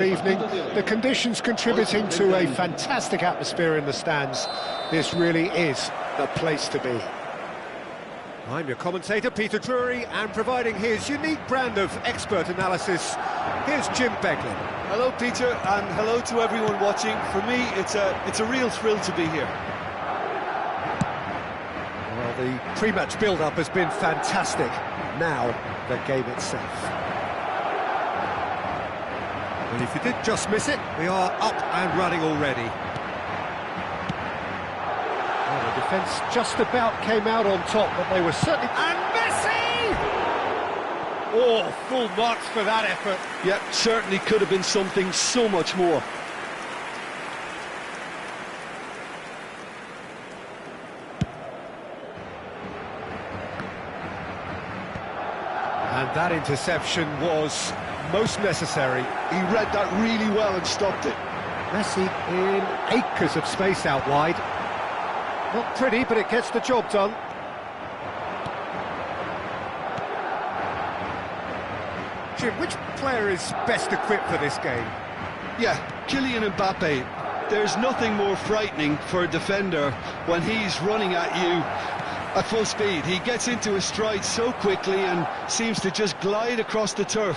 Evening. The conditions contributing to a fantastic atmosphere in the stands. This really is the place to be. I'm your commentator, Peter Drury, and providing his unique brand of expert analysis, here's Jim Beglin. Hello, Peter, and hello to everyone watching. For me, it's a real thrill to be here. Well, the pre-match build-up has been fantastic. Now, the game itself. And if you did just miss it, we are up and running already. Well, the defence just about came out on top, but they were certainly... And Messi! Oh, full marks for that effort. Yeah, certainly could have been something so much more. And that interception was most necessary. He read that really well and stopped it. Messi in acres of space out wide. Not pretty, but it gets the job done. Jim, which player is best equipped for this game? Yeah, Kylian Mbappe. There's nothing more frightening for a defender when he's running at you at full speed. He gets into his stride so quickly and seems to just glide across the turf.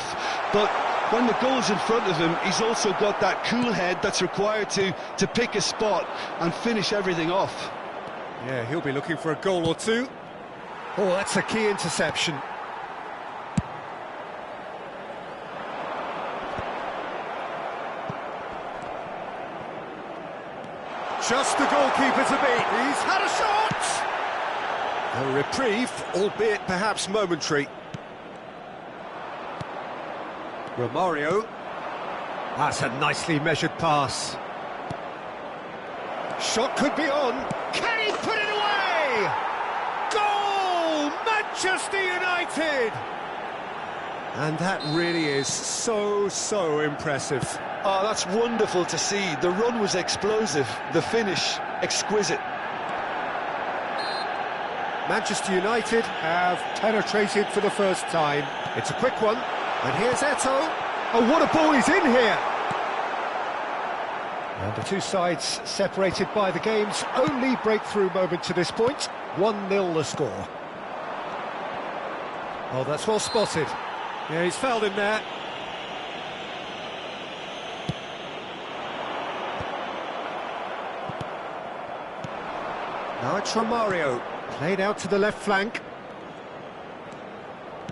But when the goal's in front of him, he's also got that cool head that's required to pick a spot and finish everything off. Yeah, he'll be looking for a goal or two. Oh, that's a key interception. Just the goalkeeper to beat. He's had a shot! A reprieve, albeit perhaps momentary. Romario. That's a nicely measured pass. Shot could be on. Can he put it away? Goal! Manchester United! And that really is so impressive. Oh, that's wonderful to see. The run was explosive, the finish exquisite. Manchester United have penetrated for the first time. It's a quick one. And here's Eto'o. Oh, what a ball he's in here! And the two sides separated by the game's only breakthrough moment to this point. 1-0 the score. Oh, that's well spotted. Yeah, he's fouled him there. Now it's Romario. Played out to the left flank.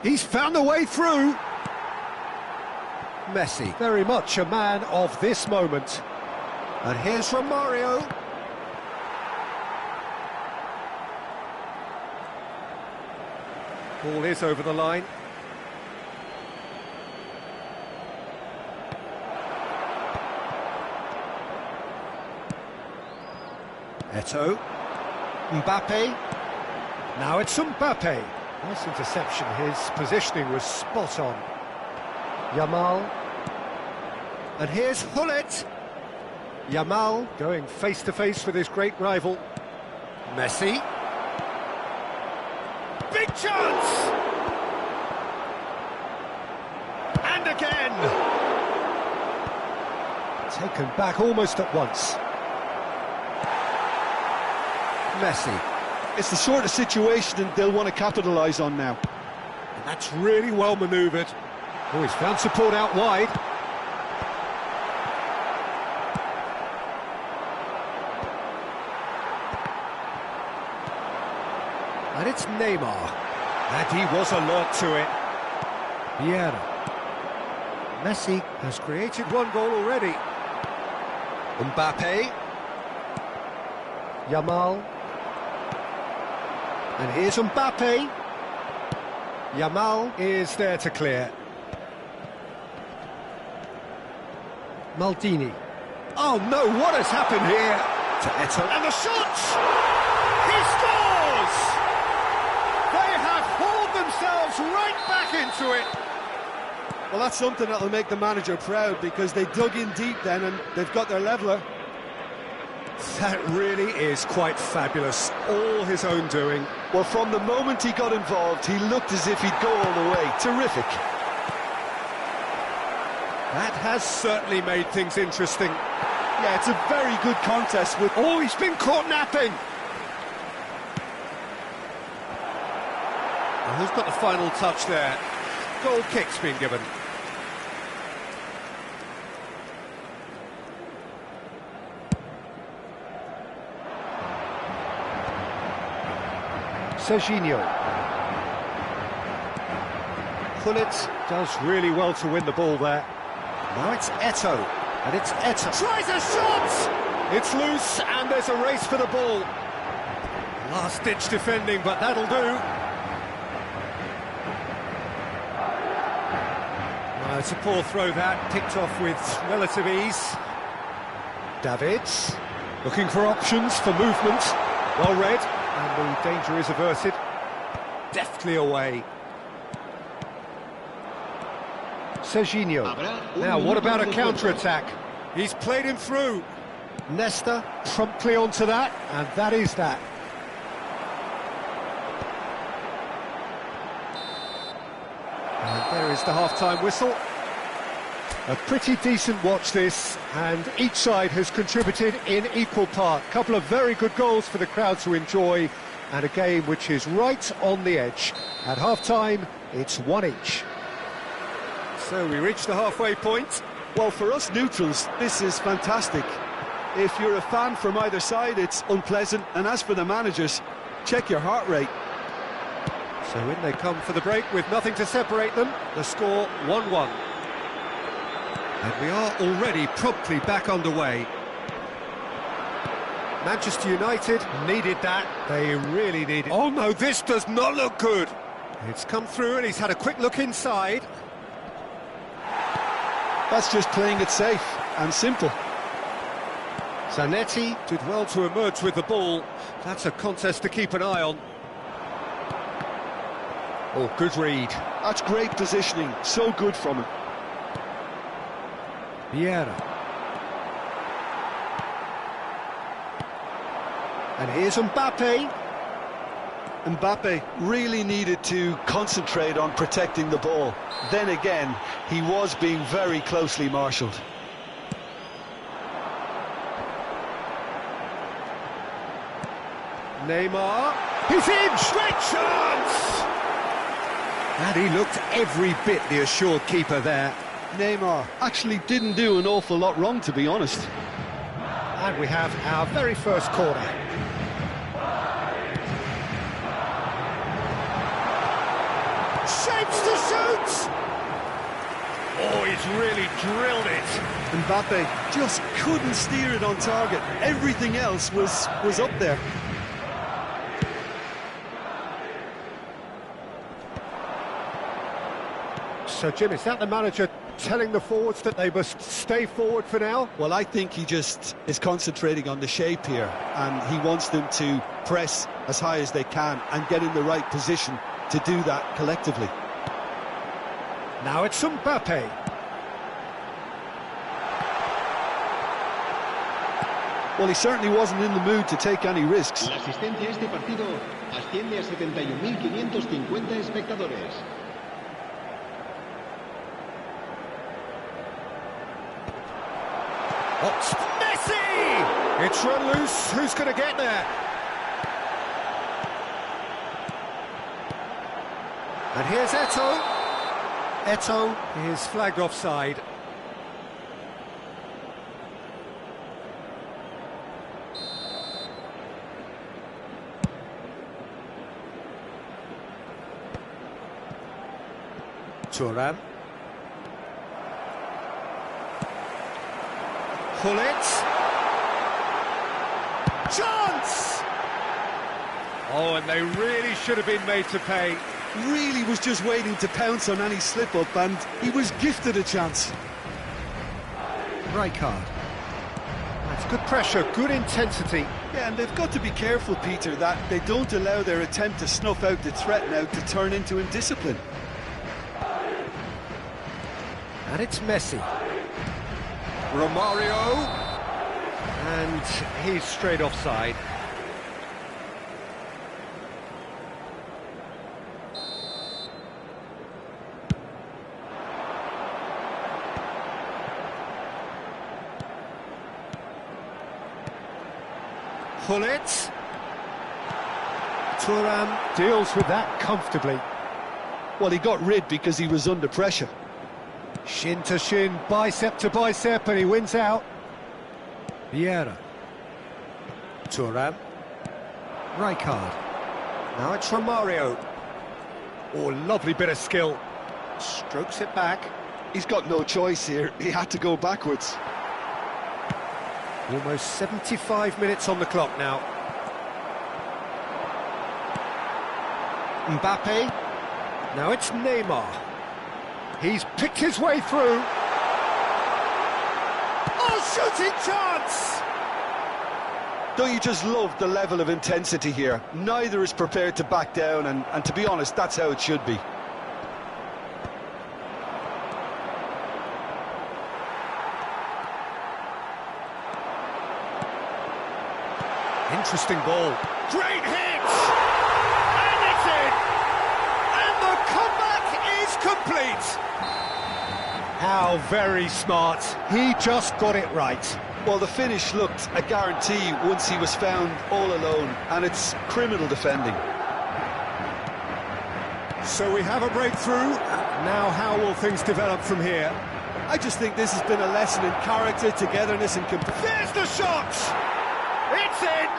He's found a way through. Messi, very much a man of this moment. And here's Romario. Ball is over the line. Eto'o. Mbappe. Now it's Mbappe. Nice interception. His positioning was spot on. Yamal. And here's Gullit. Yamal going face-to-face with his great rival. Messi. Big chance! And again! Taken back almost at once. Messi. It's the sort of situation that they'll want to capitalise on now. And that's really well manoeuvred. Oh, he's found support out wide. And it's Neymar. And he was alert to it. Vieira. Messi has created one goal already. Mbappe. Yamal. And here's Mbappe. Yamal is there to clear. Maldini. Oh no, what has happened here? To Eto'o. And the shot! He scores! They have hauled themselves right back into it. Well, that's something that'll make the manager proud, because they dug in deep then and they've got their leveller. That really is quite fabulous. All his own doing. Well, from the moment he got involved, he looked as if he'd go all the way. Terrific. That has certainly made things interesting. Yeah, it's a very good contest with... Oh, he's been caught napping! Well, who's got the final touch there? Goal kick's been given. Serginho. Gullit does really well to win the ball there. Now it's Eto'o, and it's Eto'o. Tries a shot! It's loose, and there's a race for the ball. Last-ditch defending, but that'll do. No, it's a poor throw that, picked off with relative ease. Davids, looking for options for movement. Well read, and the danger is averted. Deftly away. Serginho. Now, what about a counter-attack? He's played him through. Nesta promptly onto that, and that is that. And there is the half-time whistle. A pretty decent watch this, and each side has contributed in equal part. A couple of very good goals for the crowd to enjoy, and a game which is right on the edge. At half-time, it's one each. So we reach the halfway point. Well, for us neutrals, this is fantastic. If you're a fan from either side, it's unpleasant. And as for the managers, check your heart rate. So in they come for the break with nothing to separate them. The score 1-1. And we are already promptly back underway. Manchester United needed that. They really needed it. Oh no, this does not look good. It's come through and he's had a quick look inside. That's just playing it safe and simple. Zanetti did well to emerge with the ball. That's a contest to keep an eye on. Oh, good read. That's great positioning. So good from him. Vieira. And here's Mbappe. Mbappe really needed to concentrate on protecting the ball. Then again, he was being very closely marshalled. Neymar. He's in! Great chance! And he looked every bit the assured keeper there. Neymar actually didn't do an awful lot wrong, to be honest. And we have our very first corner. Shapes to shoot! Oh, he's really drilled it. Mbappe just couldn't steer it on target. Everything else was up there. So, Jim, is that the manager telling the forwards that they must stay forward for now? Well, I think he just is concentrating on the shape here, and he wants them to press as high as they can and get in the right position to do that collectively. Now it's Mbappe. Well, he certainly wasn't in the mood to take any risks. La asistencia a este partido asciende a 71.550 espectadores. What's Messi? It's run loose. Who's going to get there? And here's Eto'o. Eto'o is flagged offside. Thuram. Gullit. Chance! Oh, and they really should have been made to pay. Really was just waiting to pounce on any slip-up, and he was gifted a chance. Rijkaard. That's good pressure, good intensity. Yeah, and they've got to be careful, Peter, that they don't allow their attempt to snuff out the threat now to turn into indiscipline. And it's Messi. Romario. And he's straight offside. pull it. Thuram deals with that comfortably. Well, he got rid because he was under pressure. Shin to shin, bicep to bicep, and he wins out. Vieira. Thuram. Rijkaard. Now it's Romario. Oh, lovely bit of skill. Strokes it back. He's got no choice here. He had to go backwards. Almost 75 minutes on the clock now. Mbappe. Now it's Neymar. He's picked his way through. Oh, shooting chance! Don't you just love the level of intensity here? Neither is prepared to back down, and to be honest, that's how it should be. Interesting ball. Great hit! And it's in! And the comeback is complete! How very smart. He just got it right. Well, the finish looked a guarantee once he was found all alone, and it's criminal defending. So we have a breakthrough. Now how will things develop from here? I just think this has been a lesson in character, togetherness and There's the shot! It's in!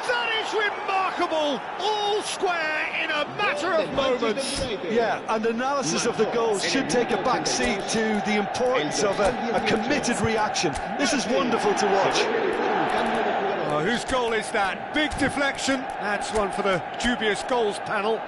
That is remarkable! All square in a matter of moments. Yeah, and analysis of the goals should take a back seat to the importance of a committed reaction. This is wonderful to watch. Oh, whose goal is that? Big deflection. That's one for the dubious goals panel.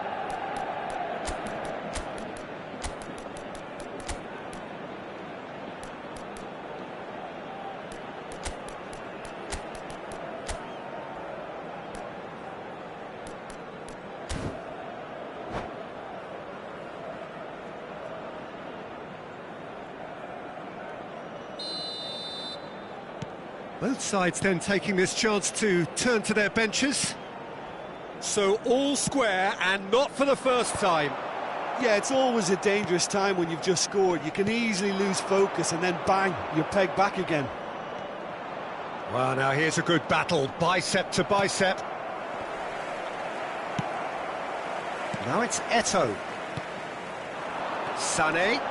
Both sides then taking this chance to turn to their benches. So all square, and not for the first time. Yeah, it's always a dangerous time when you've just scored. You can easily lose focus and then bang, you're pegged back again. Well, now here's a good battle, bicep to bicep. Now it's Eto'o. Sané.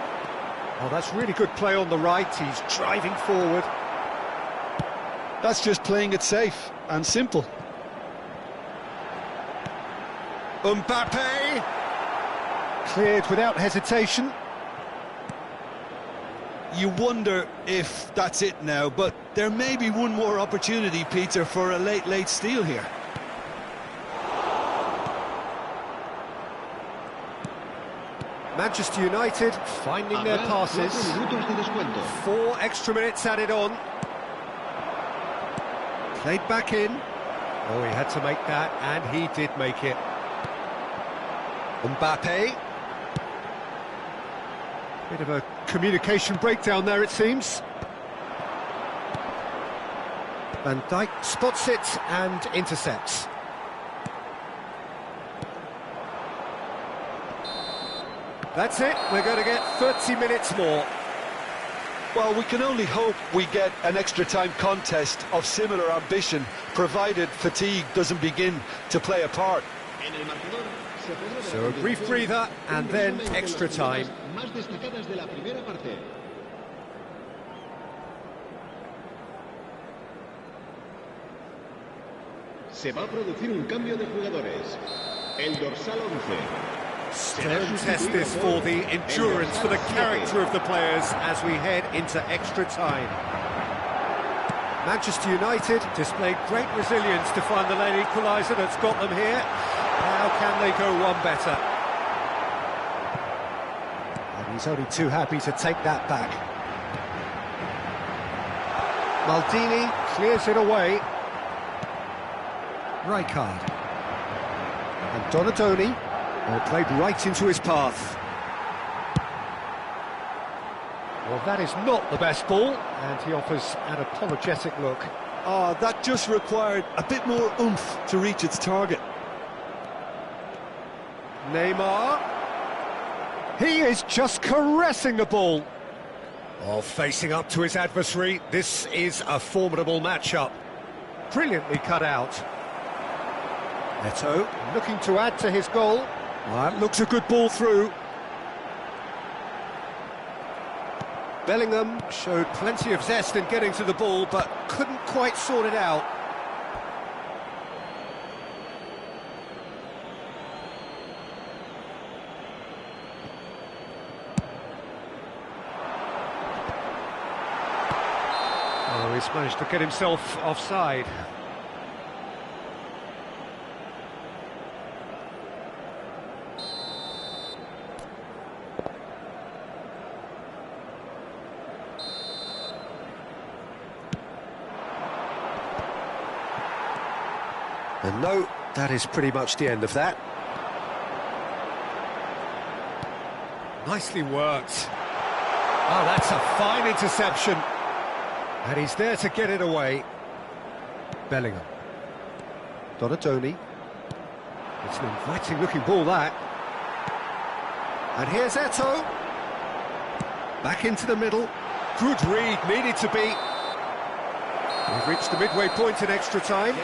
Oh, that's really good play on the right. He's driving forward. That's just playing it safe and simple. Mbappe. Cleared without hesitation. You wonder if that's it now, but there may be one more opportunity, Peter, for a late steal here. Manchester United finding their passes. 4 extra minutes added on. Played back in. Oh, he had to make that, and he did make it. Mbappe. Bit of a communication breakdown there, it seems. Van Dijk spots it and intercepts. That's it, we're going to get 30 minutes more. Well, we can only hope we get an extra-time contest of similar ambition, provided fatigue doesn't begin to play a part. So a brief breather, and then extra time. Se va a producir un cambio de jugadores. El dorsal 11. Stern test this for the endurance, for the character of the players as we head into extra time. Manchester United displayed great resilience to find the late equaliser that's got them here. How can they go one better? And he's only too happy to take that back. Maldini clears it away. Rijkaard. And Donadoni. Played right into his path. Well, that is not the best ball, and he offers an apologetic look. Oh, that just required a bit more oomph to reach its target. Neymar. He is just caressing the ball. Oh, facing up to his adversary, this is a formidable matchup. brilliantly cut out. Neto looking to add to his goal. That looks a good ball through. Bellingham showed plenty of zest in getting to the ball, but couldn't quite sort it out. Oh, he's managed to get himself offside. And no, that is pretty much the end of that. Nicely worked. Oh, that's a fine interception. And he's there to get it away. Bellingham. Donatoni. It's an inviting-looking ball, that. And here's Eto'o. Back into the middle. Good read, needed to be. We've reached the midway point in extra time.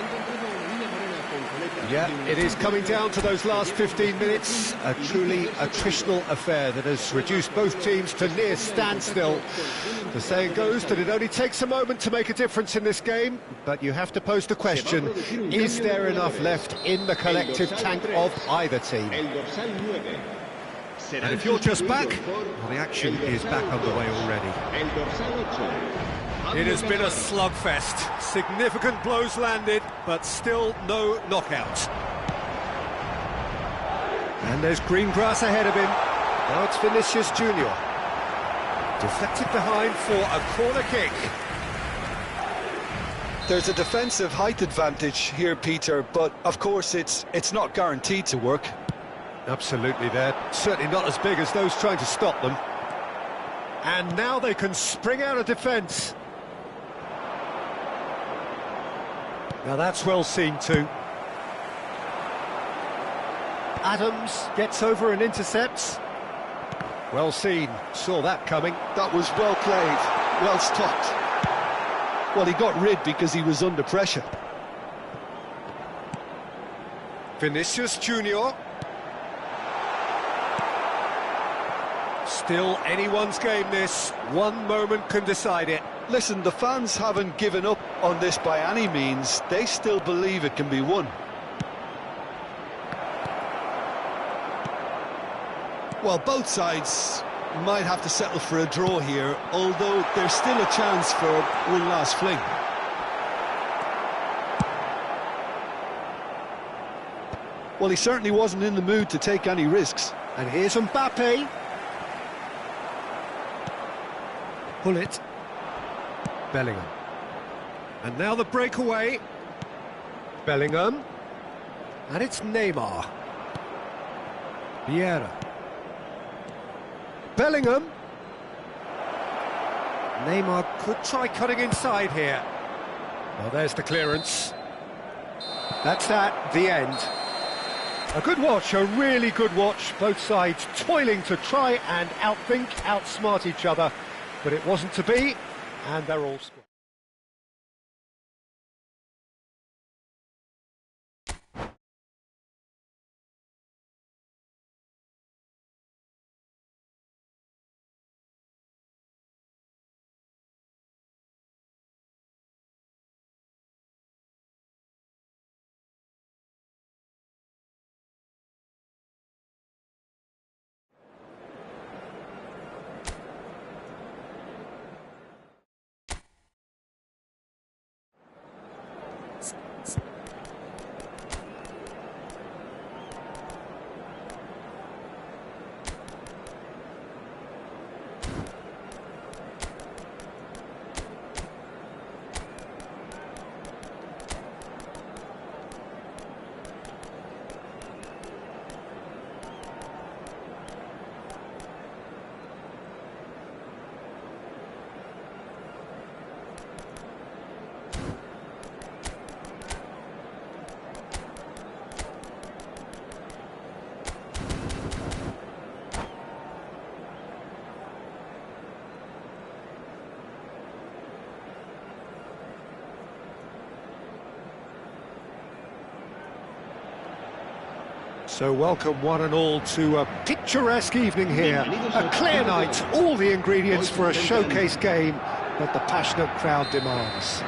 Yeah, it is coming down to those last 15 minutes. A truly attritional affair that has reduced both teams to near standstill. The saying goes that it only takes a moment to make a difference in this game, but you have to pose the question, is there enough left in the collective tank of either team? And if you're just back, well, the action is back underway already. It has been a slugfest. Significant blows landed, but still no knockout. And there's green grass ahead of him. Now it's Vinicius Junior. Deflected behind for a corner kick. There's a defensive height advantage here, Peter, but of course it's not guaranteed to work. Absolutely, they're certainly not as big as those trying to stop them. And now they can spring out of defence. Now that's well seen too. Adams gets over and intercepts. Well seen, saw that coming. That was well played, well stopped. Well, he got rid because he was under pressure. Vinicius Junior. Still anyone's game this. One moment can decide it. Listen, the fans haven't given up on this by any means. They still believe it can be won. Well, both sides might have to settle for a draw here, although there's still a chance for one last fling. Well, he certainly wasn't in the mood to take any risks. And here's Mbappe. Pull it. Bellingham. And now the breakaway. Bellingham. And it's Neymar. Vieira. Bellingham. Neymar could try cutting inside here. Well, there's the clearance. That's that, the end. A good watch, a really good watch. Both sides toiling to try and outthink, outsmart each other. But it wasn't to be, and they're all square. So welcome one and all to a picturesque evening here. A clear night, all the ingredients for a showcase game that the passionate crowd demands.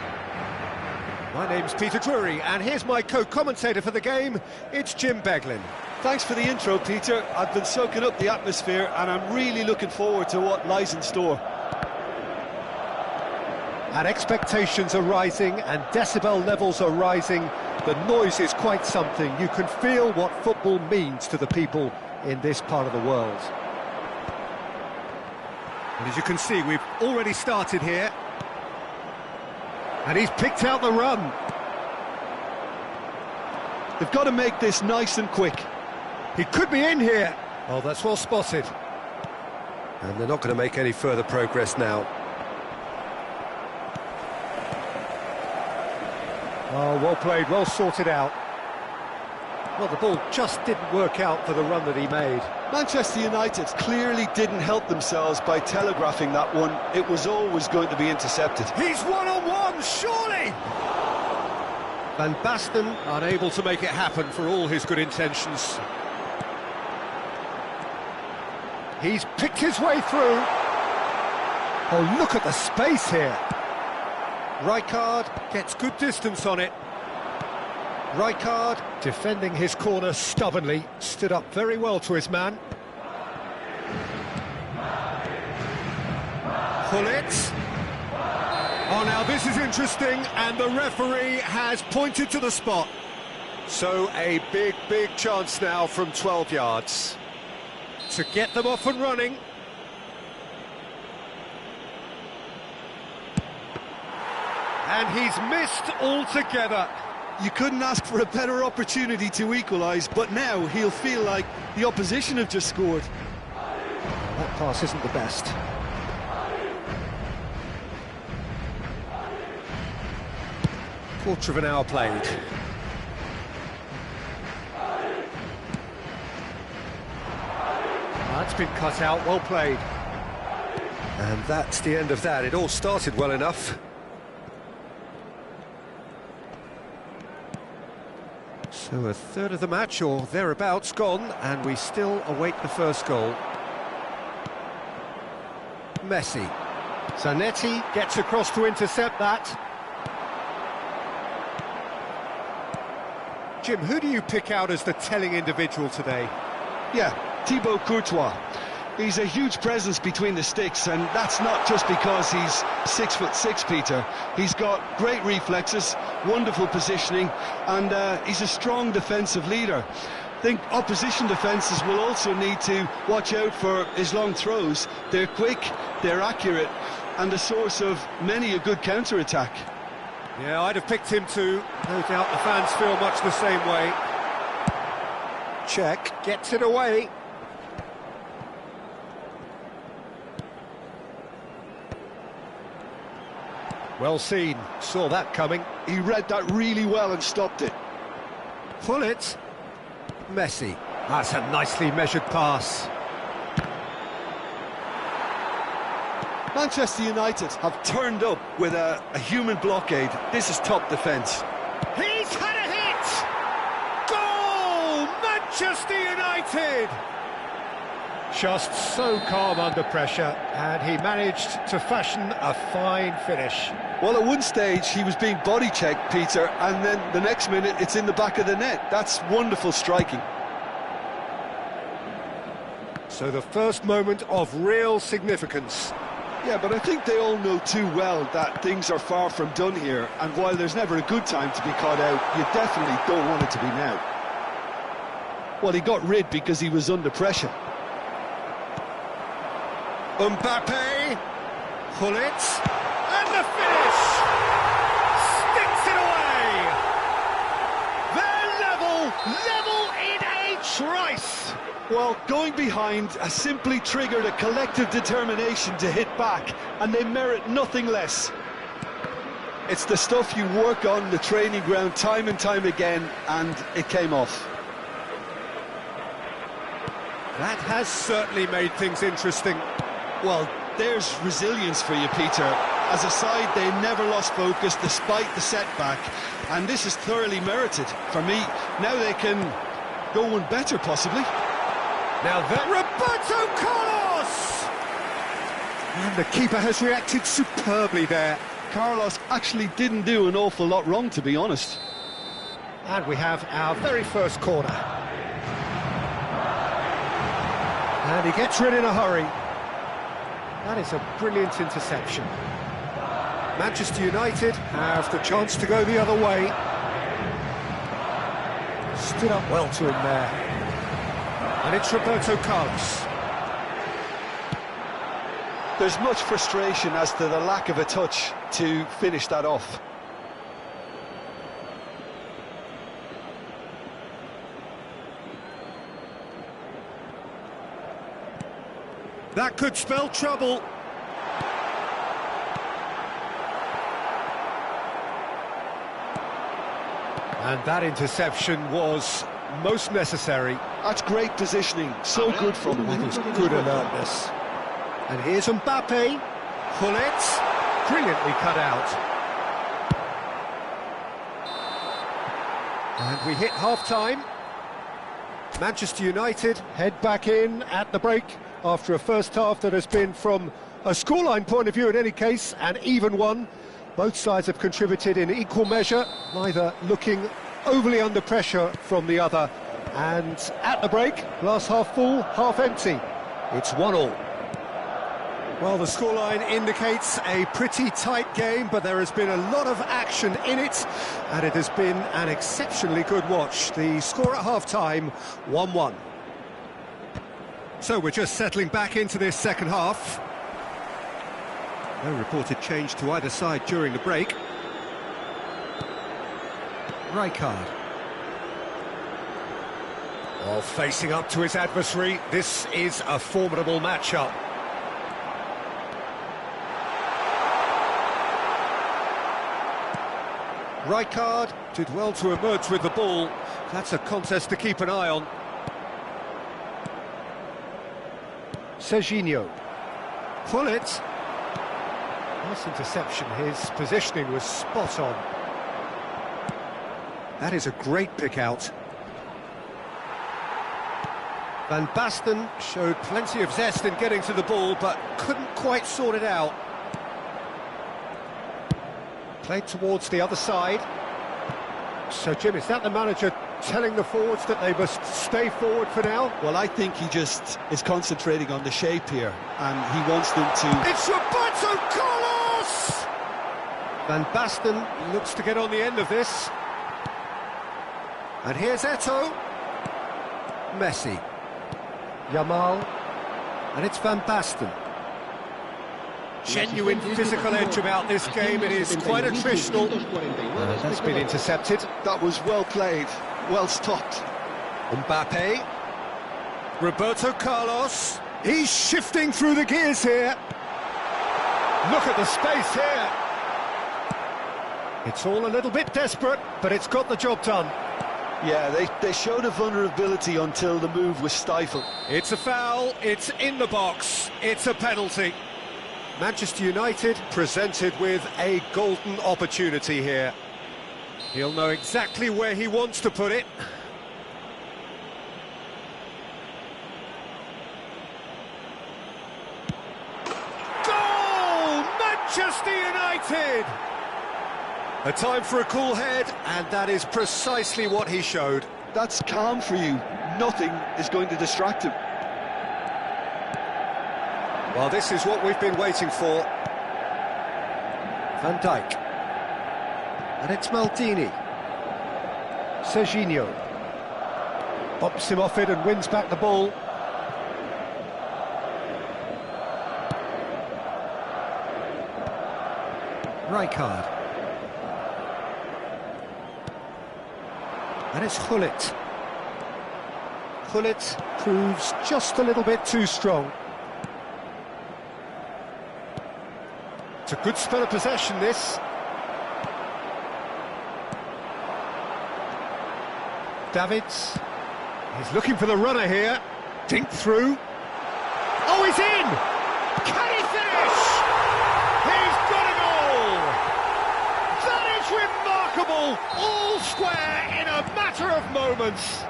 My name's Peter Drury, and here's my co-commentator for the game, it's Jim Beglin. Thanks for the intro, Peter. I've been soaking up the atmosphere and I'm really looking forward to what lies in store. And expectations are rising and decibel levels are rising. The noise is quite something. You can feel what football means to the people in this part of the world. And as you can see, we've already started here. And he's picked out the run. They've got to make this nice and quick. He could be in here. Oh, that's well spotted. And they're not going to make any further progress now. Oh, well played, well sorted out. Well, the ball just didn't work out for the run that he made. Manchester United clearly didn't help themselves by telegraphing that one. It was always going to be intercepted. He's one-on-one, surely! Van Basten unable to make it happen for all his good intentions. He's picked his way through. Oh, look at the space here. Rijkaard gets good distance on it. Rijkaard, defending his corner stubbornly, stood up very well to his man. Gullit. Oh, now this is interesting, and the referee has pointed to the spot. So a big chance now from 12 yards to get them off and running. And he's missed altogether. You couldn't ask for a better opportunity to equalise, but now he'll feel like the opposition have just scored. That pass isn't the best. Quarter of an hour played. That's been cut out, well played. And that's the end of that. It all started well enough. So a third of the match, or thereabouts, gone, and we still await the first goal. Messi. Zanetti gets across to intercept that. Jim, who do you pick out as the telling individual today? Yeah, Thibaut Courtois. He's a huge presence between the sticks, and that's not just because he's 6'6", Peter. He's got great reflexes, wonderful positioning, and he's a strong defensive leader. I think opposition defences will also need to watch out for his long throws. They're quick, they're accurate, and a source of many a good counter-attack. Yeah, I'd have picked him too. No doubt the fans feel much the same way. Check, gets it away. Well seen, saw that coming. He read that really well and stopped it. Gullit. Messi. That's a nicely measured pass. Manchester United have turned up with a human blockade. This is top defence. He's had a hit! Goal! Manchester United! Just so calm under pressure, and he managed to fashion a fine finish. Well, at one stage he was being body checked, Peter, and then the next minute it's in the back of the net. That's wonderful striking. So the first moment of real significance. Yeah, but I think they all know too well that things are far from done here, and while there's never a good time to be caught out, you definitely don't want it to be now. Well, he got rid because he was under pressure. Mbappe, Gullit, and the finish! Sticks it away! They're level in a trice! Well, going behind has simply triggered a collective determination to hit back, and they merit nothing less. It's the stuff you work on the training ground time and time again, and it came off. That has certainly made things interesting. Well, there's resilience for you, Peter. As a side, they never lost focus despite the setback, and this is thoroughly merited. For me, now they can Go one better, possibly. Now that Roberto Carlos! And the keeper has reacted superbly there. Carlos actually didn't do an awful lot wrong, to be honest. And we have our very first corner. And he gets rid in a hurry. That is a brilliant interception. Manchester United have the chance to go the other way. Stood up well to him there. And it's Roberto Carlos. There's much frustration as to the lack of a touch to finish that off. That could spell trouble. And that interception was most necessary. That's great positioning, so good from him. That is good alertness. And here's Mbappe. Gullit, brilliantly cut out. And we hit half-time. Manchester United head back in at the break after a first half that has been, from a scoreline point of view in any case, an even one. Both sides have contributed in equal measure, neither looking overly under pressure from the other. And at the break, glass half full, half empty. It's 1-1. Well, the scoreline indicates a pretty tight game, but there has been a lot of action in it, and it has been an exceptionally good watch. The score at half-time, 1-1. So we're just settling back into this second half. No reported change to either side during the break. Rijkaard. Well, facing up to his adversary, this is a formidable matchup. Rijkaard did well to emerge with the ball. That's a contest to keep an eye on. Serginho. Gullit. Nice interception, his positioning was spot on. That is a great pick out. Van Basten showed plenty of zest in getting to the ball, but couldn't quite sort it out. Played towards the other side. So, Jim, is that the manager telling the forwards that they must stay forward for now? Well, I think he just is concentrating on the shape here, and he wants them to... It's Roberto Carlos! Van Basten looks to get on the end of this. And here's Eto'o. Messi. Yamal. And it's Van Basten. Genuine physical edge about this game. It is quite attritional. That's been intercepted. That was well played, well stopped. Mbappe. Roberto Carlos. He's shifting through the gears here. Look at the space here. It's all a little bit desperate, but it's got the job done. Yeah, they showed a vulnerability until the move was stifled. It's a foul, it's in the box, it's a penalty. Manchester United presented with a golden opportunity here. He'll know exactly where he wants to put it. Goal! Manchester United! A time for a cool head, and that is precisely what he showed. That's calm for you. Nothing is going to distract him. Well, this is what we've been waiting for. Van Dijk. And it's Maldini. Serginho. Bops him off it and wins back the ball. Rijkaard. And it's Gullit. Gullit proves just a little bit too strong. It's a good spell of possession, this. Davids. He's looking for the runner here. Dink through. Oh, he's in! Can he finish? He's got it all! That is remarkable! All square in a matter of moments.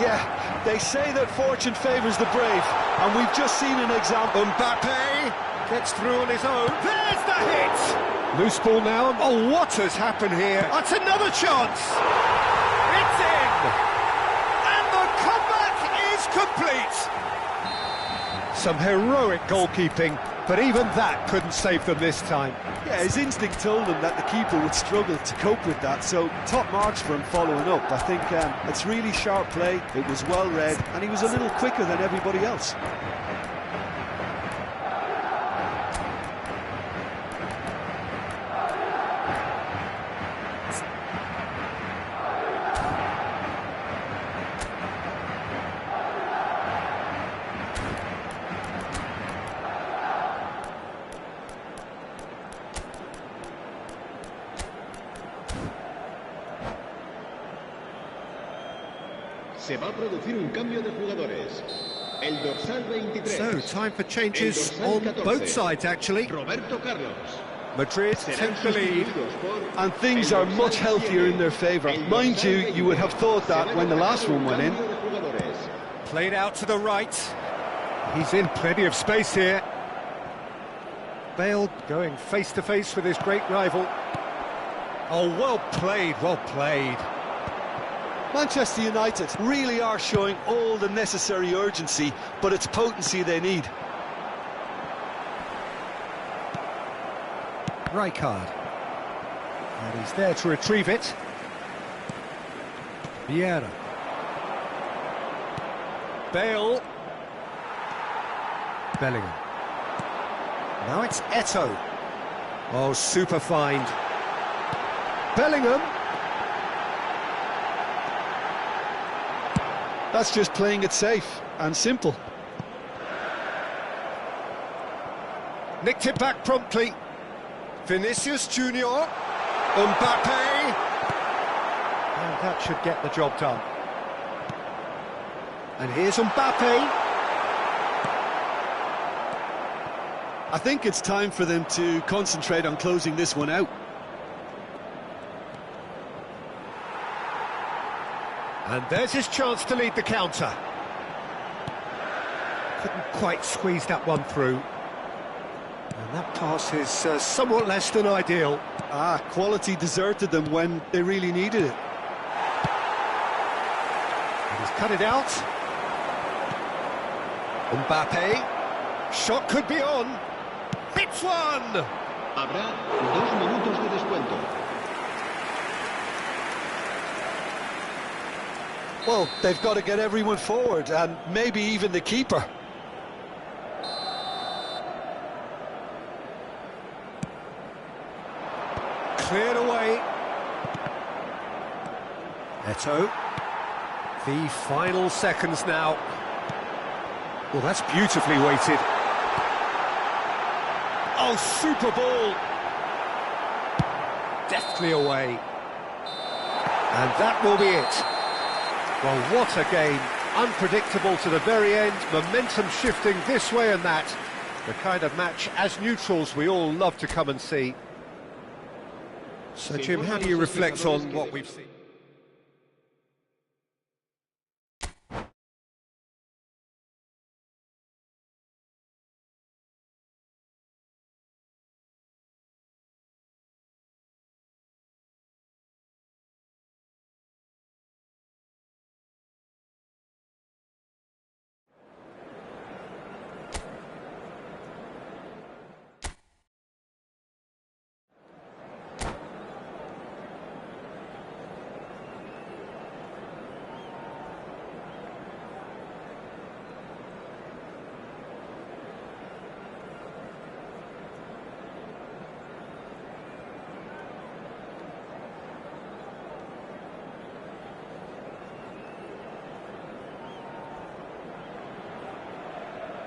Yeah, they say that fortune favours the brave, and we've just seen an example. Mbappe gets through on his own. There's the hit! Loose ball now. Oh, what has happened here? That's another chance! It's in! And the comeback is complete! Some heroic goalkeeping, but even that couldn't save them this time. Yeah, his instinct told him that the keeper would struggle to cope with that, so top marks for him following up. I think it's really sharp play, it was well read, and he was a little quicker than everybody else. Se va a producir un cambio de jugadores. El dorsal 23. So, time for changes on both sides, actually. Roberto Carlos. Madrid take the lead. And things are much healthier in their favour. Mind you, you would have thought that when the last one went in. Played out to the right. He's in plenty of space here. Bale going face-to-face with his great rival. Oh, well played, well played. Manchester United really are showing all the necessary urgency, but it's potency they need. Rijkaard. And he's there to retrieve it. Vieira. Bale. Bellingham. Now it's Eto'o. Oh, super find. Bellingham. That's just playing it safe and simple. Nicked it back promptly. Vinicius Junior. Mbappe. And that should get the job done. And here's Mbappe. I think it's time for them to concentrate on closing this one out. And there's his chance to lead the counter. Couldn't quite squeeze that one through. And that pass is somewhat less than ideal. Quality deserted them when they really needed it. And he's cut it out. Mbappe. Shot could be on. Hits one! Habrá 2 minutos de descuento. Well, they've got to get everyone forward, and maybe even the keeper. Cleared away. Eto'o. The final seconds now. Well, that's beautifully weighted. Oh, super ball. Deftly away. And that will be it. Well, what a game. Unpredictable to the very end, momentum shifting this way and that. The kind of match, as neutrals, we all love to come and see. So, Jim, how do you reflect on what we've seen?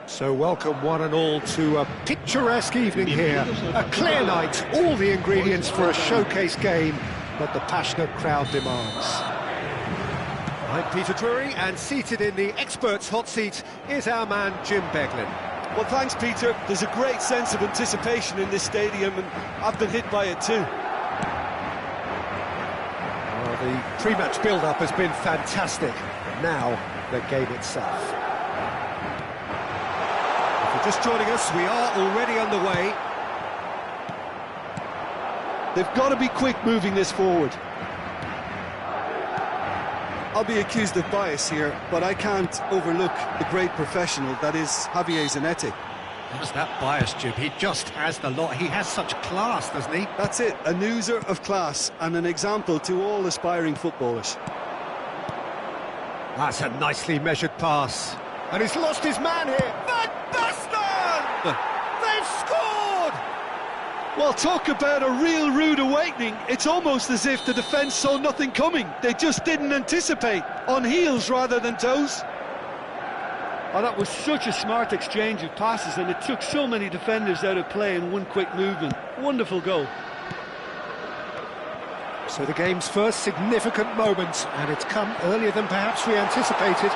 So welcome one and all to a picturesque evening here. A clear night, all the ingredients for a showcase game that the passionate crowd demands. I'm Peter Drury, and seated in the experts' hot seat is our man Jim Beglin. Well, thanks, Peter. There's a great sense of anticipation in this stadium, and I've been hit by it too. Well, the pre-match build-up has been fantastic. Now, the game itself. If you're just joining us, we are already underway. They've got to be quick moving this forward. I'll be accused of bias here, but I can't overlook the great professional that is Javier Zanetti. What's that bias, Jim? He just has the lot. He has such class, doesn't he? That's it, a newser of class and an example to all aspiring footballers. That's a nicely measured pass. And he's lost his man here. Van Basten! They've scored! Well, talk about a real rude awakening. It's almost as if the defence saw nothing coming. They just didn't anticipate. On heels rather than toes. Oh, that was such a smart exchange of passes, and it took so many defenders out of play in one quick movement. Wonderful goal. So the game's first significant moment, and it's come earlier than perhaps we anticipated.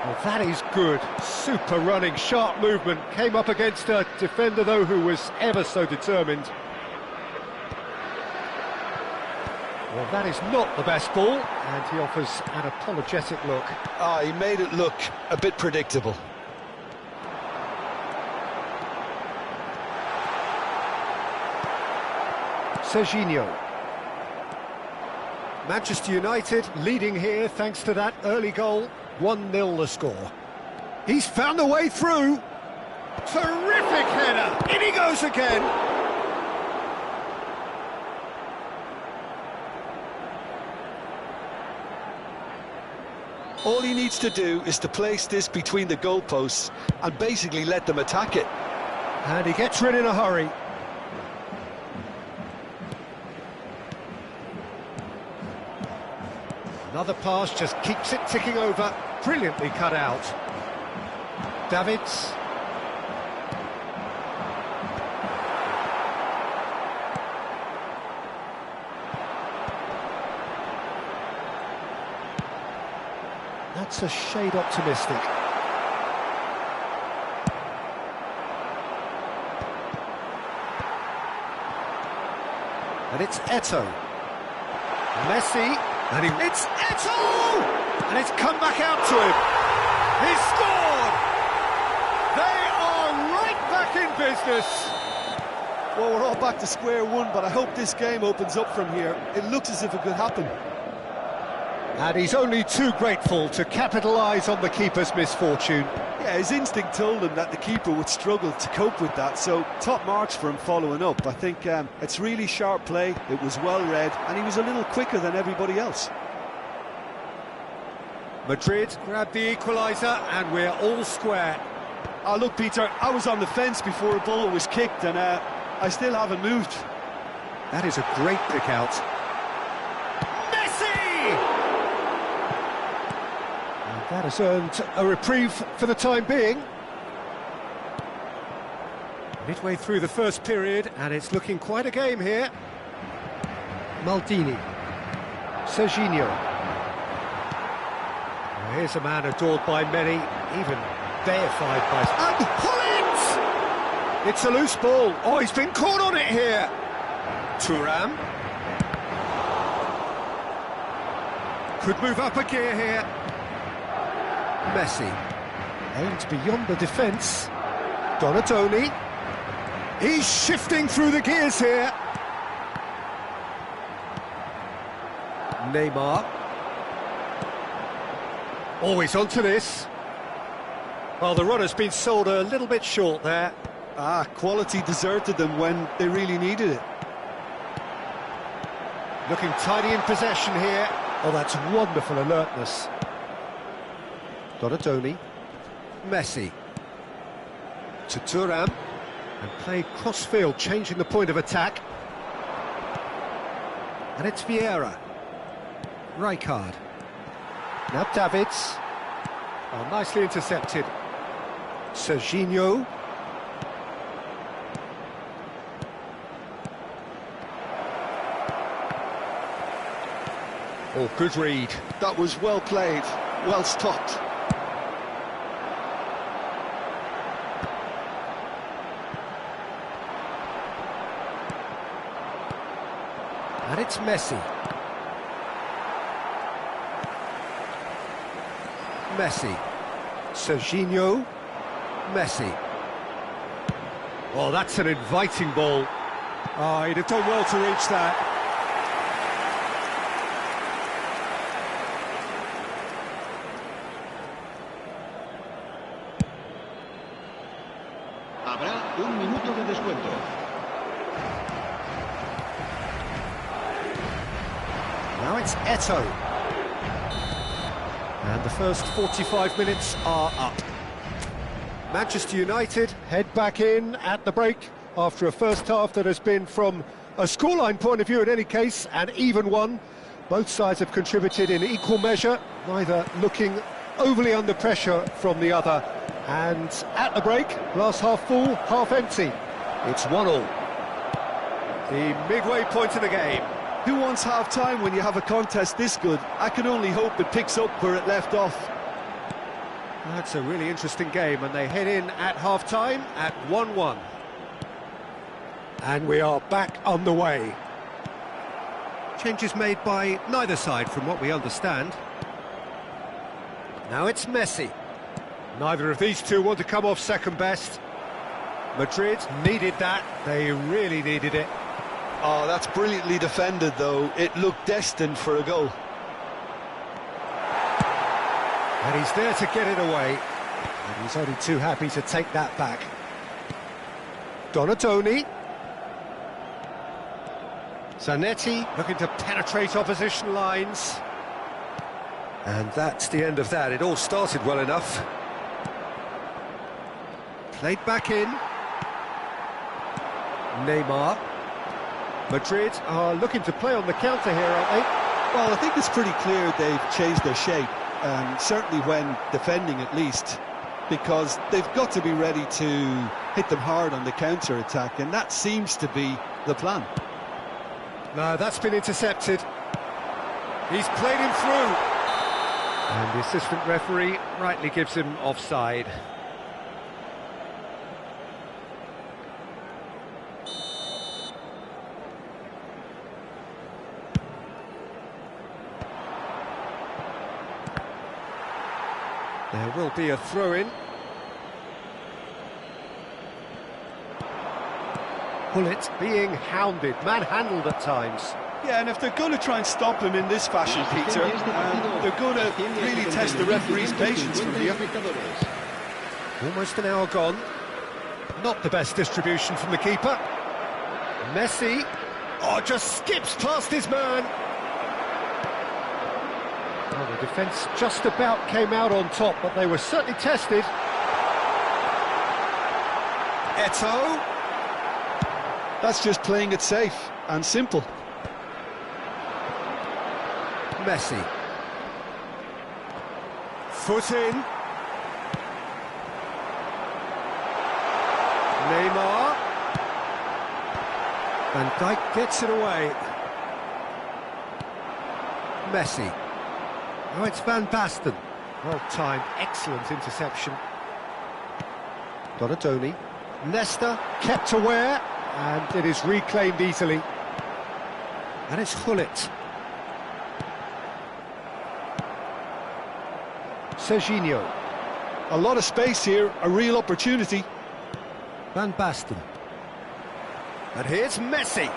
Well, that is good. Super running, sharp movement. Came up against a defender, though, who was ever so determined. Well, that is not the best ball, and he offers an apologetic look. He made it look a bit predictable. Serginho. Manchester United leading here thanks to that early goal. 1-0 the score. He's found a way through. Terrific header. In he goes again. All he needs to do is to place this between the goalposts and basically let them attack it. And he gets rid in a hurry. Another pass just keeps it ticking over. Brilliantly cut out. Davids. That's a shade optimistic. And it's Eto'o. Messi. And it's Eto'o! And it's come back out to him. He's scored! They are right back in business. Well, we're all back to square one, but I hope this game opens up from here. It looks as if it could happen. And he's only too grateful to capitalise on the keeper's misfortune. Yeah, his instinct told him that the keeper would struggle to cope with that, so top marks for him following up. I think it's really sharp play, it was well read, and he was a little quicker than everybody else. Madrid grabbed the equaliser, and we're all square. Oh, look, Peter, I was on the fence before a ball was kicked, and I still haven't moved. That is a great pick out. That has earned a reprieve for the time being. Midway through the first period, and it's looking quite a game here. Maldini. Serginho. Well, here's a man adored by many, even deified by... And Hullet! It's a loose ball. Oh, he's been caught on it here. Thuram. Could move up a gear here. Messi, aimed beyond the defence. Donatoni. He's shifting through the gears here. Neymar. Always onto this. Well, the runner's been sold a little bit short there. Quality deserted them when they really needed it. Looking tidy in possession here. Oh, that's wonderful alertness. Donatoni, Messi, to Thuram, and played cross-field, changing the point of attack. And it's Vieira, Rijkaard, now Davids, oh, nicely intercepted. Serginho. Oh, good read. That was well played, well stopped. And it's Messi. Messi. Serginho. Messi. Oh, that's an inviting ball. Oh, he'd have done well to reach that. Habrá un minuto de descuento. Now it's Eto'o. And the first 45 minutes are up. Manchester United head back in at the break after a first half that has been, from a scoreline point of view in any case, an even one. Both sides have contributed in equal measure, neither looking overly under pressure from the other. And at the break, glass half full, half empty. It's 1-1. The midway point of the game. Who wants half-time when you have a contest this good? I can only hope it picks up where it left off. That's a really interesting game, and they head in at half-time at 1-1. And we are back on the way. Changes made by neither side from what we understand. Now it's Messi. Neither of these two want to come off second best. Madrid needed that, they really needed it. Oh, that's brilliantly defended, though. It looked destined for a goal. And he's there to get it away. And he's only too happy to take that back. Donatoni. Zanetti looking to penetrate opposition lines. And that's the end of that. It all started well enough. Played back in. Neymar. Madrid are looking to play on the counter here, aren't they? Well, I think it's pretty clear they've changed their shape, certainly when defending at least, because they've got to be ready to hit them hard on the counter-attack, and that seems to be the plan. No, that's been intercepted. He's played him through. And the assistant referee rightly gives him offside. There will be a throw-in. Gullit being hounded, manhandled at times. Yeah, and if they're going to try and stop him in this fashion, Peter, they're going to really test the referee's patience from here. Almost an hour gone. Not the best distribution from the keeper. Messi, just skips past his man. Well, the defence just about came out on top, but they were certainly tested. Eto'o. That's just playing it safe and simple. Messi. Foot in. Neymar. Van Dijk gets it away. Messi. Now it's Van Basten. Well timed, excellent interception. Donatoni. Nesta kept aware, and it is reclaimed easily. And it's Gullit. Serginho. A lot of space here, a real opportunity. Van Basten. And here's Messi.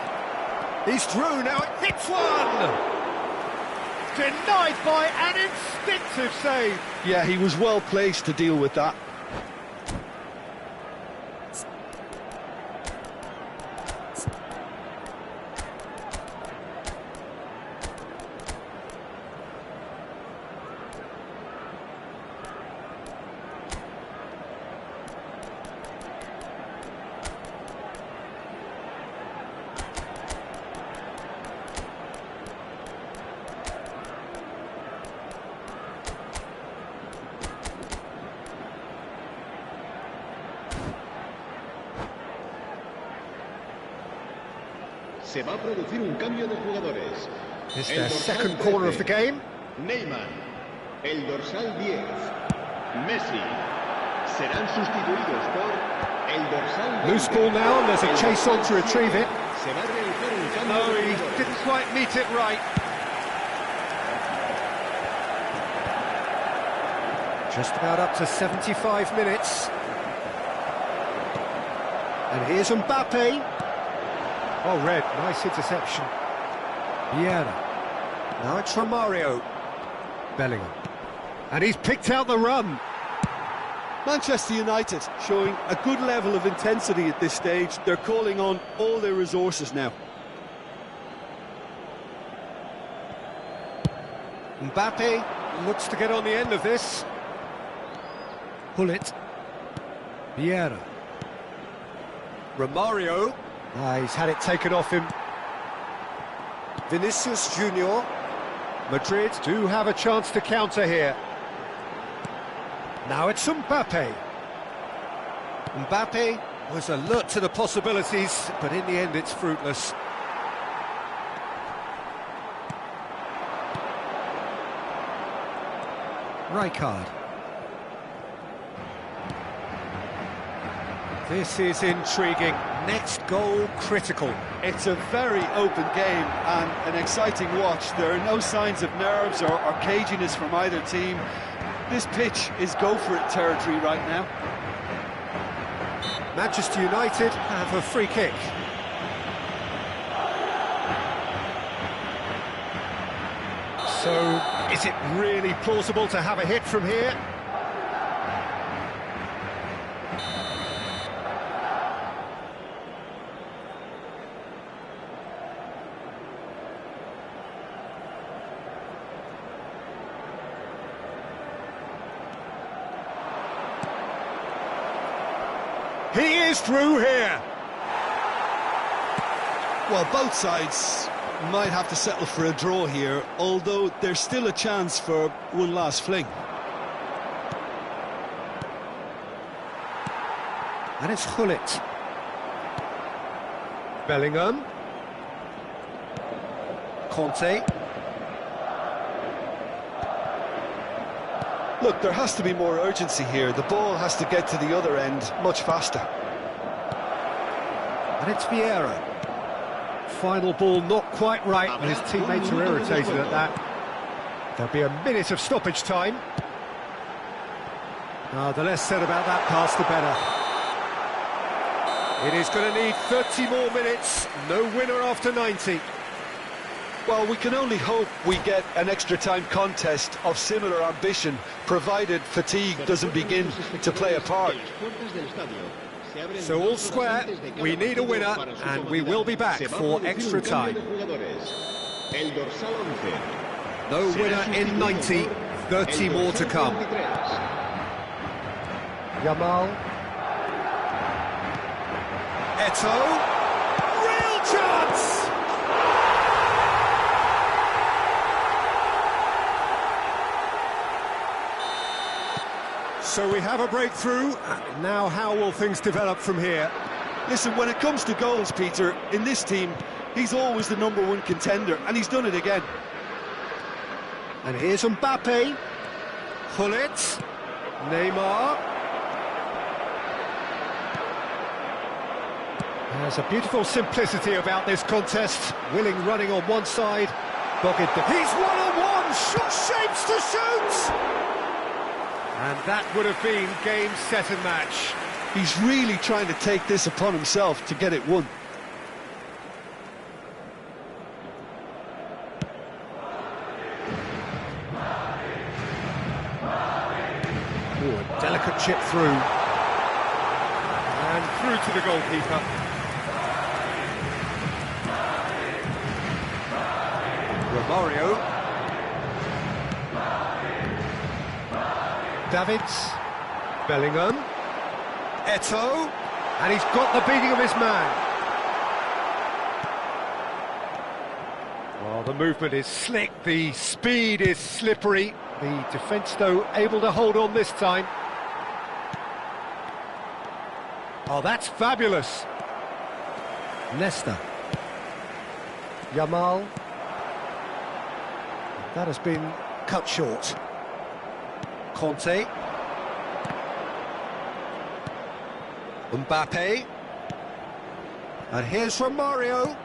He's through, now it hits one! Denied by an instinctive save. Yeah, he was well placed to deal with that. Se va a producir un cambio de jugadores. It's their second corner of the game. Neymar, el dorsal 10, Messi, serán sustituidos por el dorsal 20. Loose ball now, and there's a chase on to retrieve it. Se va a realizar un cambio No, de he jugadores. didn't quite meet it right. Just about up to 75 minutes. And here's Mbappe. Oh, Red, nice interception. Vieira. Now it's Romario. Bellingham. And he's picked out the run. Manchester United showing a good level of intensity at this stage. They're calling on all their resources now. Mbappe looks to get on the end of this. Gullit. Vieira. Romario. He's had it taken off him. Vinicius Junior. Madrid do have a chance to counter here. Now it's Mbappe. Mbappe was alert to the possibilities, but in the end it's fruitless. Rijkaard. This is intriguing. Next goal critical. It's a very open game and an exciting watch. There are no signs of nerves or caginess from either team. This pitch is go-for-it territory right now. Manchester United have a free kick. So, is it really plausible to have a hit from here? He is through here. Well, both sides might have to settle for a draw here, although there's still a chance for one last fling. And it's Gullit. Bellingham. Conte. Look, there has to be more urgency here. The ball has to get to the other end much faster. And it's Vieira. Final ball not quite right, and his teammates are irritated at that. There'll be a minute of stoppage time. The less said about that pass, the better. It is going to need 30 more minutes. No winner after 90. Well, we can only hope we get an extra time contest of similar ambition, provided fatigue doesn't begin to play a part. So all square, we need a winner, and we will be back for extra time. No winner in 90, 30 more to come. Yamal. Eto'o. Real chance! So we have a breakthrough. Now how will things develop from here? Listen, when it comes to goals, Peter, in this team, he's always the #1 contender, and he's done it again. And here's Mbappe. Gullit. Neymar. There's a beautiful simplicity about this contest. Willing running on one side. Bogged. He's one-on-one. Shot shapes to shoot. And that would have been game, set and match. He's really trying to take this upon himself to get it won. Ooh, a delicate chip through. And through to the goalkeeper. Romario. Davids. Bellingham. Eto'o. And he's got the beating of his man. Well, the movement is slick, the speed is slippery. The defence, though, able to hold on this time. Oh, that's fabulous. Nesta. Yamal. That has been cut short. Conte. Mbappe. And here's Romario.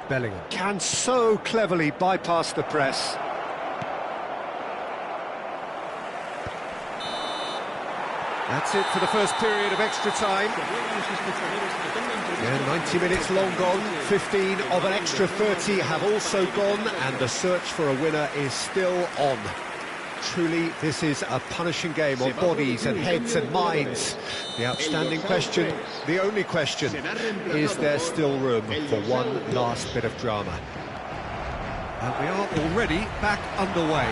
Bellingham can so cleverly bypass the press. That's it for the first period of extra time. Yeah, 90 minutes long gone, 15 of an extra 30 have also gone, and the search for a winner is still on. Truly, this is a punishing game of bodies and heads and minds. The outstanding question, the only question, is there still room for one last bit of drama? And we are already back underway.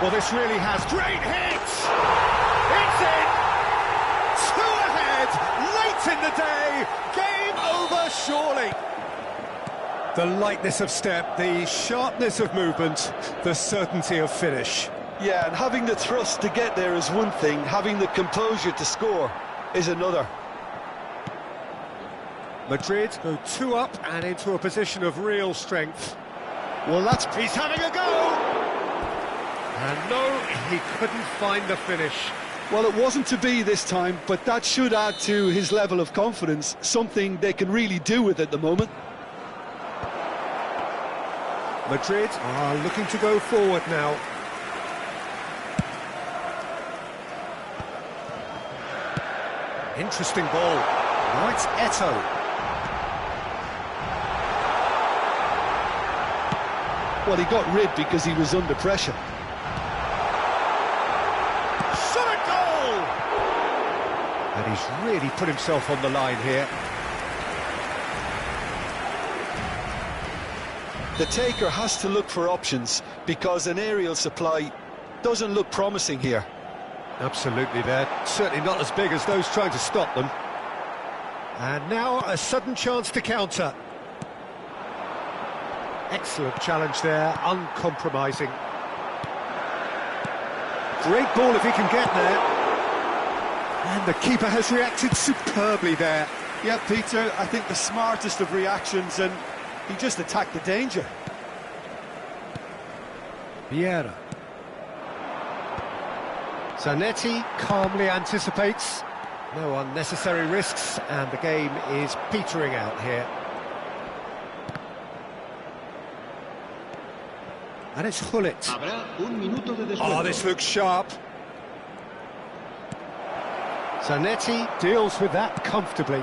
Well, this really has great hits! It's in! Two ahead, late in the day, game over surely. The lightness of step, the sharpness of movement, the certainty of finish. Yeah, and having the thrust to get there is one thing, having the composure to score is another. Madrid go 2 up and into a position of real strength. Well, he's having a go! And no, he couldn't find the finish. Well, it wasn't to be this time, but that should add to his level of confidence, something they can really do with at the moment. Madrid are looking to go forward now. Interesting ball. Now it's Eto'o. Well, he got rid because he was under pressure. Shot a goal! And he's really put himself on the line here. The taker has to look for options because an aerial supply doesn't look promising here. Absolutely, they're certainly not as big as those trying to stop them. And now a sudden chance to counter. Excellent challenge there, uncompromising. Great ball if he can get there. And the keeper has reacted superbly there. Yeah, Peter, I think the smartest of reactions, and he just attacked the danger. Vieira. Zanetti calmly anticipates. No unnecessary risks, and the game is petering out here. And it's Gullit. Oh, this looks sharp. Zanetti deals with that comfortably.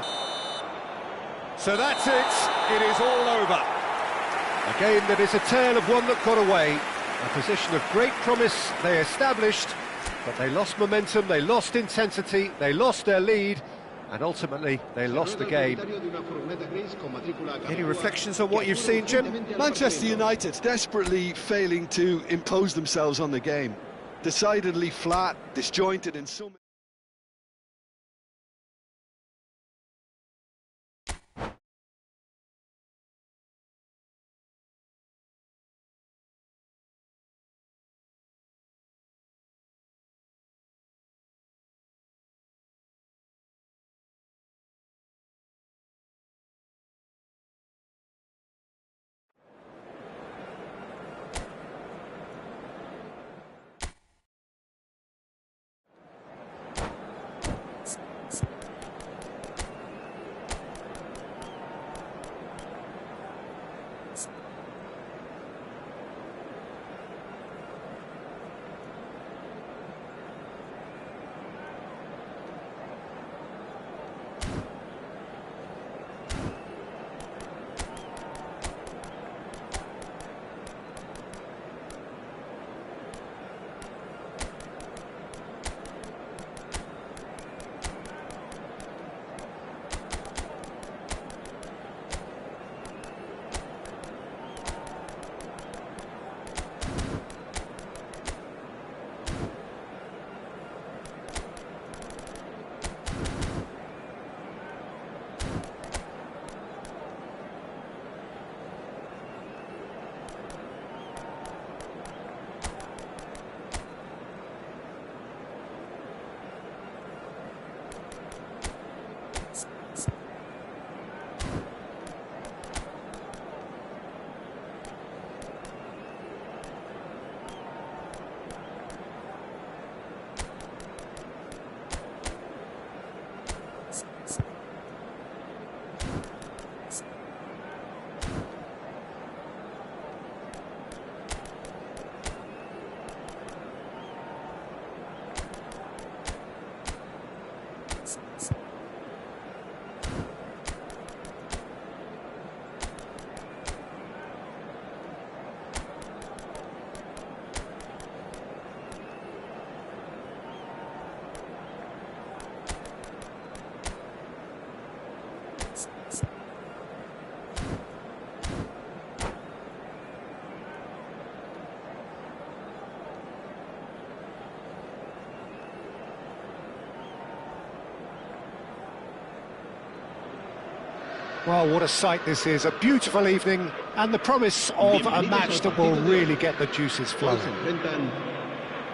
So that's it. It is all over. A game that is a tale of one that got away. A position of great promise they established, but they lost momentum, they lost intensity, they lost their lead, and ultimately they lost the game. Any reflections on what you've seen, Jim? Manchester United desperately failing to impose themselves on the game. Decidedly flat, disjointed in some... Well, what a sight this is, a beautiful evening, and the promise of a match that will really get the juices flowing.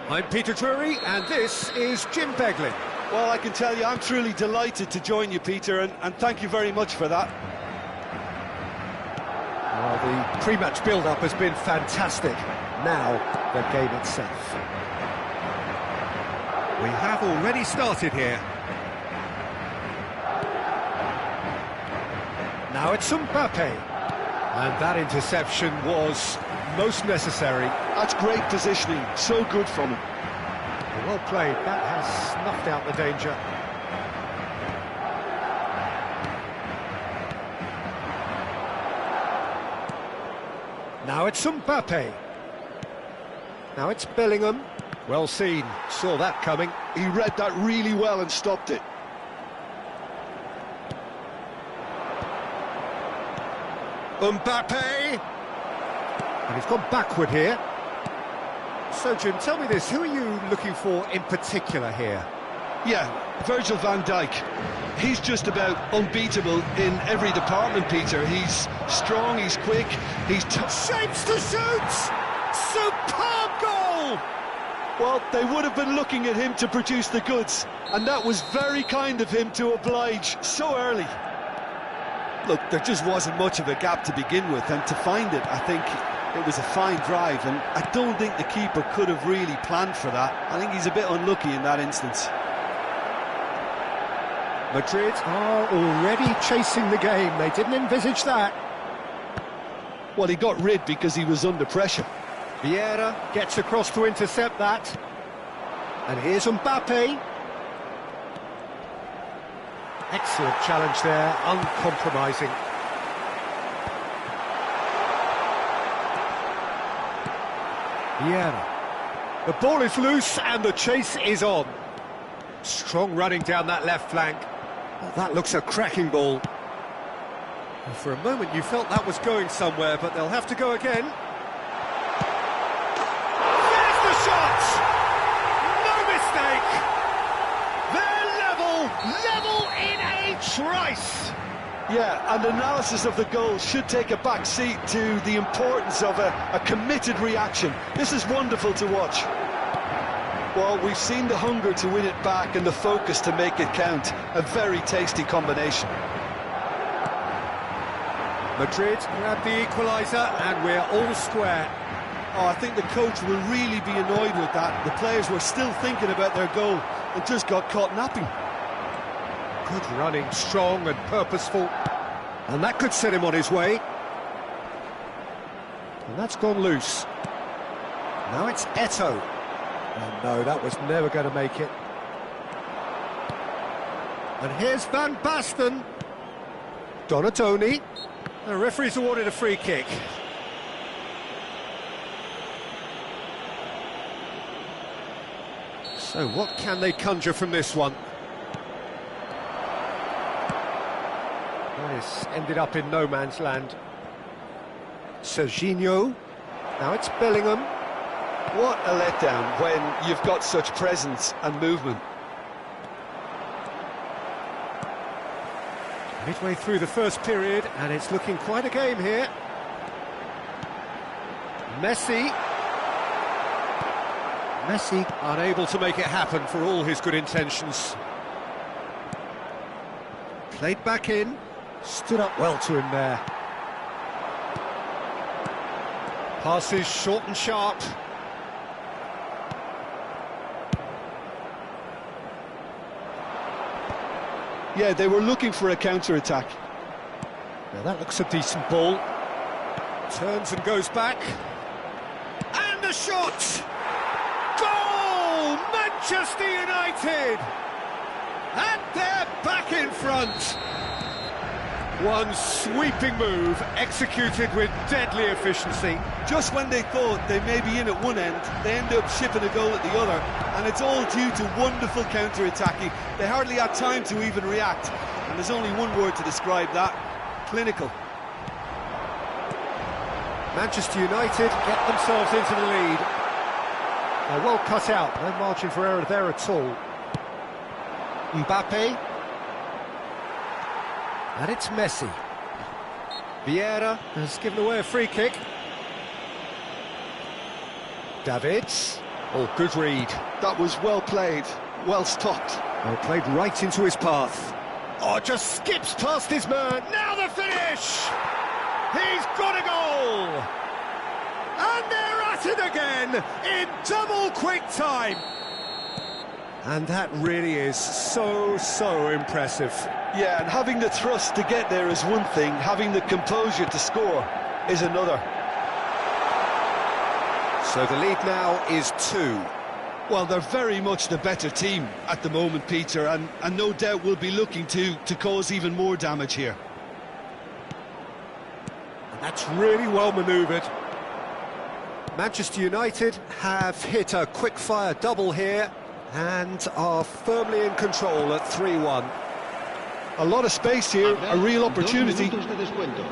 I'm Peter Drury, and this is Jim Beglin. Well, I can tell you, I'm truly delighted to join you, Peter, and thank you very much for that. Well, the pre-match build-up has been fantastic. Now, the game itself. We have already started here. Now it's Mbappe. And that interception was most necessary. That's great positioning, so good from him. Well played, that has snuffed out the danger. Now it's Mbappe. Now it's Bellingham. Well seen, saw that coming. He read that really well and stopped it. Mbappe! And he's gone backward here. So, Jim, tell me this, who are you looking for in particular here? Yeah, Virgil van Dijk. He's just about unbeatable in every department, Peter. He's strong, he's quick, he's... Shapes to shoot! Superb goal! Well, they would have been looking at him to produce the goods, and that was very kind of him to oblige so early. Look, there just wasn't much of a gap to begin with, and to find it, I think it was a fine drive, and I don't think the keeper could have really planned for that. I think he's a bit unlucky in that instance. Madrid are already chasing the game. They didn't envisage that. Well, he got rid because he was under pressure. Vieira gets across to intercept that. And here's Mbappe. Excellent challenge there, uncompromising. Vieira. The ball is loose and the chase is on. Strong running down that left flank. Well, that looks a cracking ball. Well, for a moment you felt that was going somewhere, but they'll have to go again. There's the shot! No mistake! They're level in a trice! Yeah, and analysis of the goal should take a back seat to the importance of a committed reaction. This is wonderful to watch. Well, we've seen the hunger to win it back and the focus to make it count. A very tasty combination. Madrid grab the equaliser and we're all square. Oh, I think the coach will really be annoyed with that. The players were still thinking about their goal and just got caught napping. Good running, strong and purposeful. And that could set him on his way. And that's gone loose. Now it's Eto'o. Oh no, that was never going to make it. And here's Van Basten. Donatoni. The referee's awarded a free kick. So what can they conjure from this one? This ended up in no man's land. Serginho. Now it's Bellingham. What a letdown when you've got such presence and movement. Midway through the first period, and it's looking quite a game here. Messi unable to make it happen for all his good intentions. Played back in, stood up well to him there. Passes short and sharp. Yeah, they were looking for a counter-attack. Now that looks a decent ball. Turns and goes back. And the shot! Goal! Manchester United! And they're back in front. One sweeping move, executed with deadly efficiency. Just when they thought they may be in at one end, they end up shipping a goal at the other, and it's all due to wonderful counter-attacking. They hardly had time to even react, and there's only one word to describe that: clinical. Manchester United get themselves into the lead. They're well cut out, no margin for error there at all. Mbappe. And it's Messi. Vieira has given away a free kick. Davids. Oh, good read. That was well played, well stopped. Well, played right into his path. Oh, just skips past his man. Now the finish! He's got a goal! And they're at it again in double quick time. And that really is so impressive. Yeah, and having the thrust to get there is one thing, having the composure to score is another. So the lead now is 2. Well, they're very much the better team at the moment, Peter, and no doubt will be looking to cause even more damage here. And that's really well manoeuvred. Manchester United have hit a quick-fire double here and are firmly in control at 3-1. A lot of space here, a real opportunity. 2 minutos de descuento.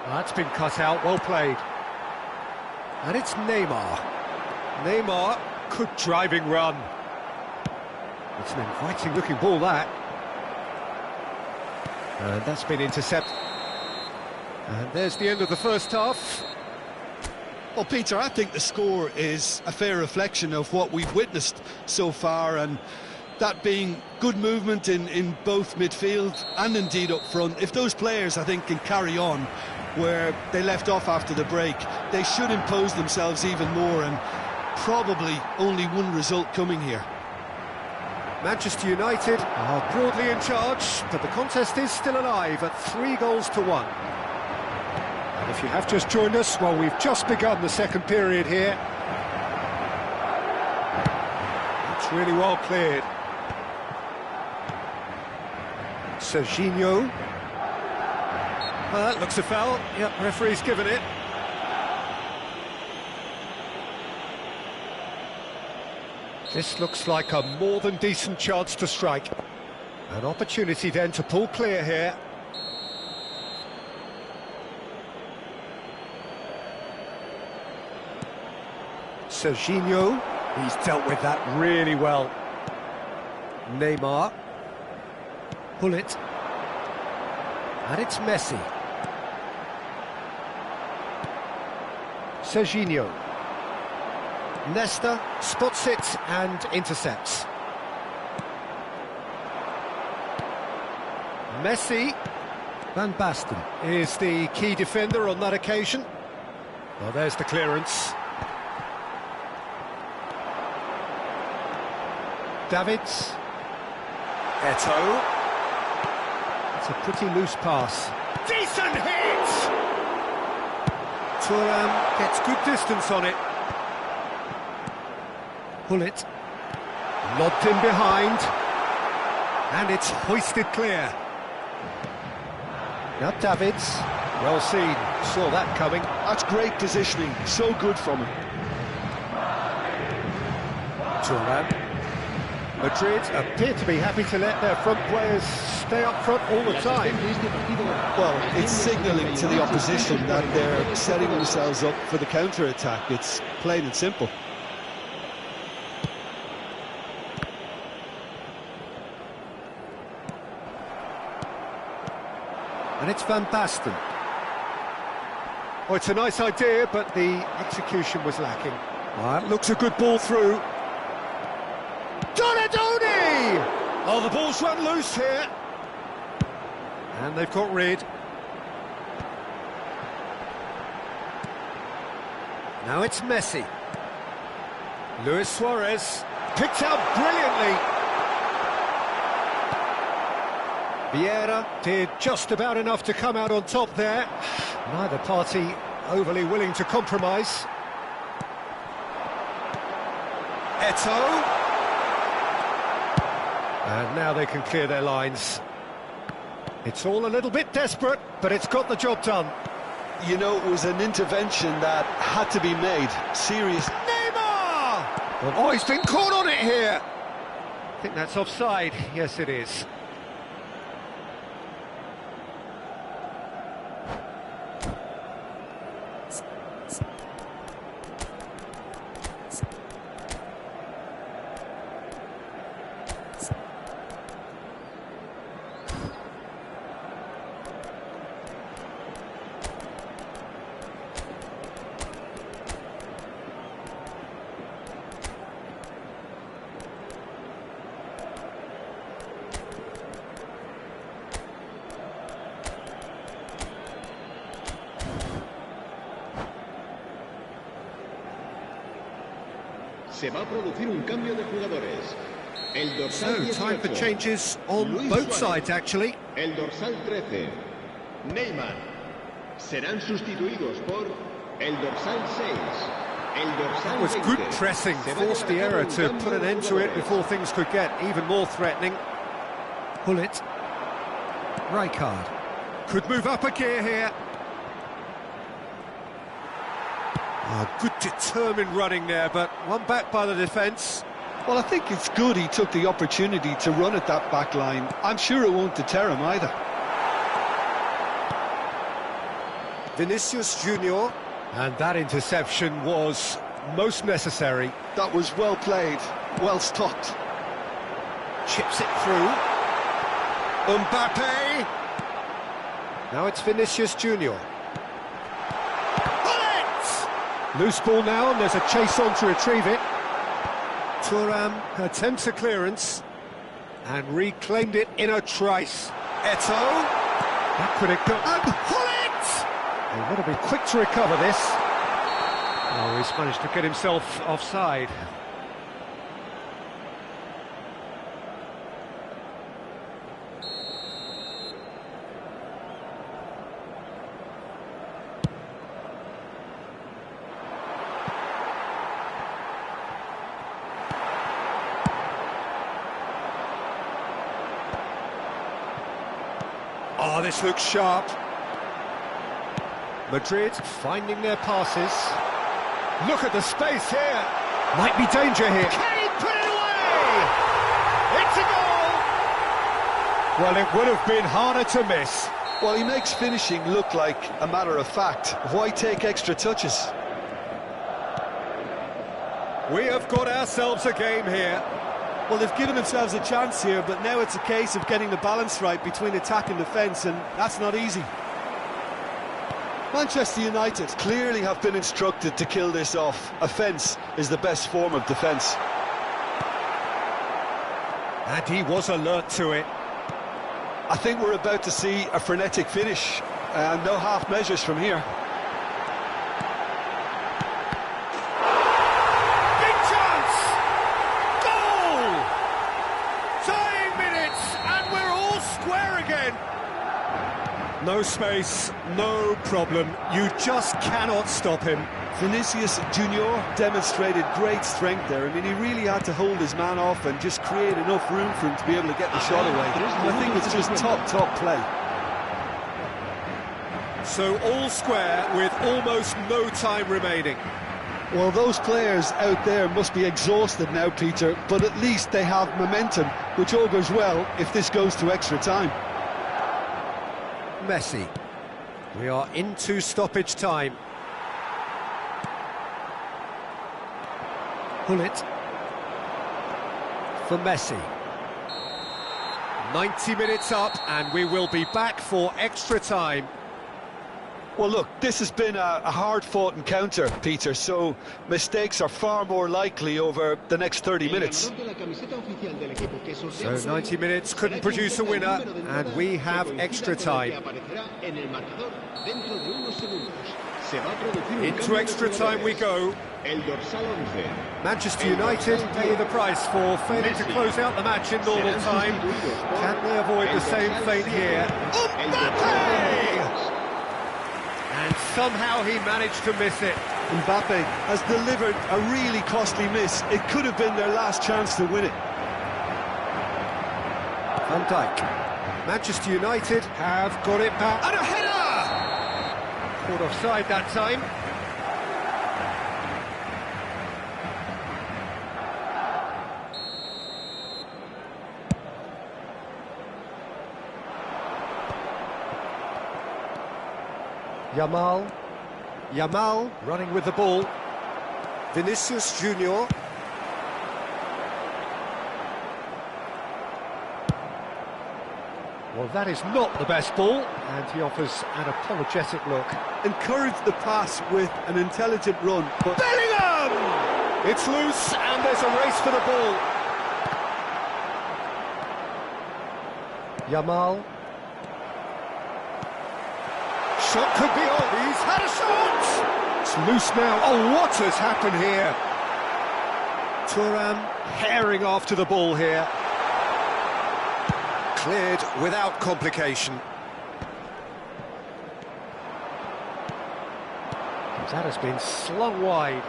That's been cut out, well played. And it's Neymar. Neymar, good driving run. It's an inviting looking ball, that. And that's been intercepted. And there's the end of the first half. Well, Peter, I think the score is a fair reflection of what we've witnessed so far, and that being good movement in both midfield and indeed up front. If those players, I think, can carry on where they left off after the break, they should impose themselves even more, and probably only one result coming here. Manchester United are broadly in charge, but the contest is still alive at 3-1. And if you have just joined us, well, we've just begun the second period here. It's really well cleared. Serginho. Well, that looks a foul. Yep, referee's given it. This looks like a more than decent chance to strike. An opportunity then to pull clear here. Serginho, he's dealt with that really well. Neymar. Pull it. And it's Messi. Serginho. Nesta spots it and intercepts. Messi. Van Basten is the key defender on that occasion. Well, there's the clearance. Davids. Eto'o. It's a pretty loose pass. Decent hit! Thuram gets good distance on it. Pull it. Lobbed in behind. And it's hoisted clear. Now Davids. Well seen. Saw that coming. That's great positioning. So good from him. Thuram. Madrid appear to be happy to let their front players stay up front all the time. Well, it's signalling to the opposition that they're setting themselves up for the counter-attack. It's plain and simple. And it's Van Basten. Oh, it's a nice idea, but the execution was lacking. That looks a good ball through. Donadoni! Oh, the ball's run loose here. And they've got rid. Now it's Messi. Luis Suarez picked out brilliantly. Vieira did just about enough to come out on top there. Neither party overly willing to compromise. Eto'o. And now they can clear their lines. It's all a little bit desperate, but it's got the job done. You know, it was an intervention that had to be made. Serious. Neymar! Oh, he's been caught on it here. I think that's offside. Yes, it is. Se va a producir un cambio de jugadores. El dorsal So, time for 18, changes on Luis both Suárez. sides, actually. El dorsal 13, Neymar. Serán sustituidos por el dorsal 6. El dorsal That was 20. good pressing, Se va a forced the llevar a error cabo to un put an cambio de end to it jugadores. before things could get even more threatening. Hullet. Rijkaard. Could move up a gear here. Good determined running there, but one back by the defence. Well, I think it's good he took the opportunity to run at that back line. I'm sure it won't deter him either. Vinicius Junior. And that interception was most necessary. That was well played, well stopped. Chips it through. Mbappe. Now it's Vinicius Junior. Bullet! Loose ball now, and there's a chase on to retrieve it. Thuram attempts a clearance and reclaimed it in a trice. Eto'o. That could have got... And Hullet! They want to be quick to recover this. Oh, he's managed to get himself offside. Oh, this looks sharp. Madrid finding their passes. Look at the space here. Might be danger here. Can he put it away? It's a goal! Well, it would have been harder to miss. Well, he makes finishing look like a matter of fact. Why take extra touches? We have got ourselves a game here. Well, they've given themselves a chance here, but now it's a case of getting the balance right between attack and defence, and that's not easy. Manchester United clearly have been instructed to kill this off. Offence is the best form of defence. And he was alert to it. I think we're about to see a frenetic finish, and no half measures from here. Big chance! Goal! Dying minutes, and we're all square again. No space, no problem. You just cannot stop him. Vinicius Junior demonstrated great strength there. I mean, he really had to hold his man off and just create enough room for him to be able to get the shot away. And I think it's just top play. So all square with almost no time remaining. Well, those players out there must be exhausted now, Peter, but at least they have momentum, which augurs well if this goes to extra time. Messi. We are into stoppage time. Hullet for Messi. 90 minutes up, and we will be back for extra time. Well, look, this has been a hard-fought encounter, Peter, so mistakes are far more likely over the next 30 minutes. So 90 minutes couldn't produce a winner, and we have extra time. Into extra time we go. Manchester United pay the price for failing to close out the match in normal time. Can they avoid the same fate here? Mbappe! And somehow he managed to miss it. Mbappe has delivered a really costly miss. It could have been their last chance to win it. Van Dijk. Manchester United have got it back. And a header! Caught offside that time. Yamal running with the ball. Vinicius Junior. Well, that is not the best ball, and he offers an apologetic look. Encourage the pass with an intelligent run, but... Bellingham! It's loose, and there's a race for the ball. Yamal. Shot could be on. He's had a shot! It's loose now. Oh, what has happened here? Thuram herring after the ball here. Cleared without complication. That has been slung wide.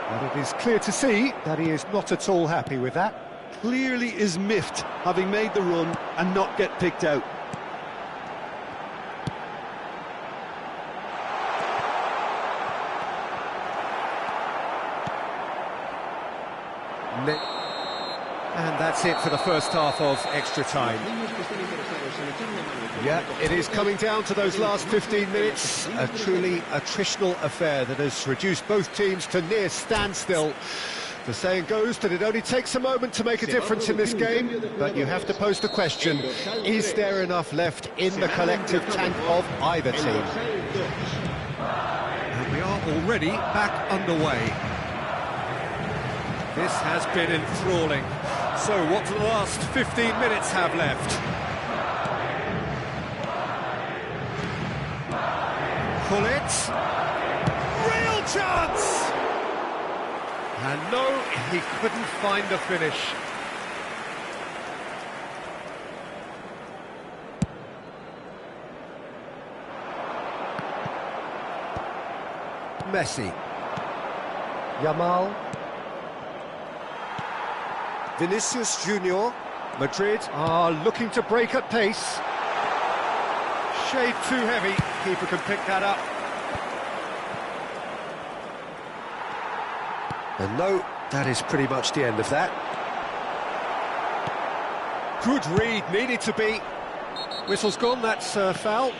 And it is clear to see that he is not at all happy with that. Clearly is miffed, having made the run and not get picked out. And that's it for the first half of extra time. Yeah, it is coming down to those last 15 minutes. A truly attritional affair that has reduced both teams to near standstill. The saying goes that it only takes a moment to make a difference in this game, but you have to pose the question, is there enough left in the collective tank of either team? And we are already back underway. This has been enthralling. So what do the last 15 minutes have left? Gullit. Real chance! And no, he couldn't find the finish. Messi. Yamal. Vinicius Junior. Madrid are looking to break at pace. Shade too heavy. Keeper can pick that up. And no, that is pretty much the end of that. Good read, needed to be. Whistle's gone, that's foul.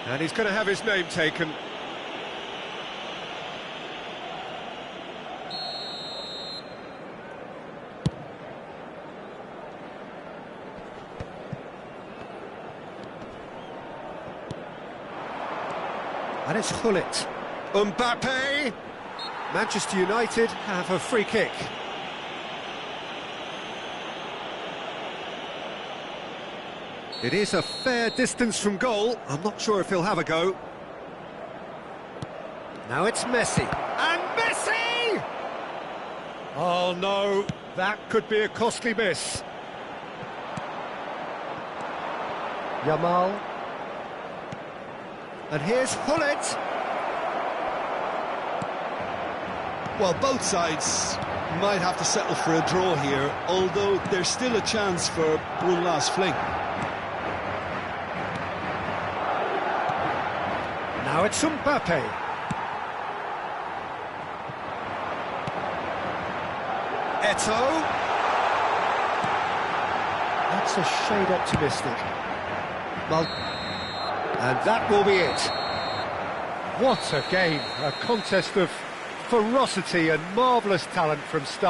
And he's going to have his name taken. And it's Gullit. Mbappe! Manchester United have a free kick. It is a fair distance from goal. I'm not sure if he'll have a go. Now it's Messi. And Messi! Oh no, that could be a costly miss. Yamal. And here's Gullit. Well, both sides might have to settle for a draw here, although there's still a chance for one last fling. Now it's Mbappe. Eto'o. That's a shade optimistic. Well, and that will be it. What a game, a contest of ferocity and marvellous talent from start.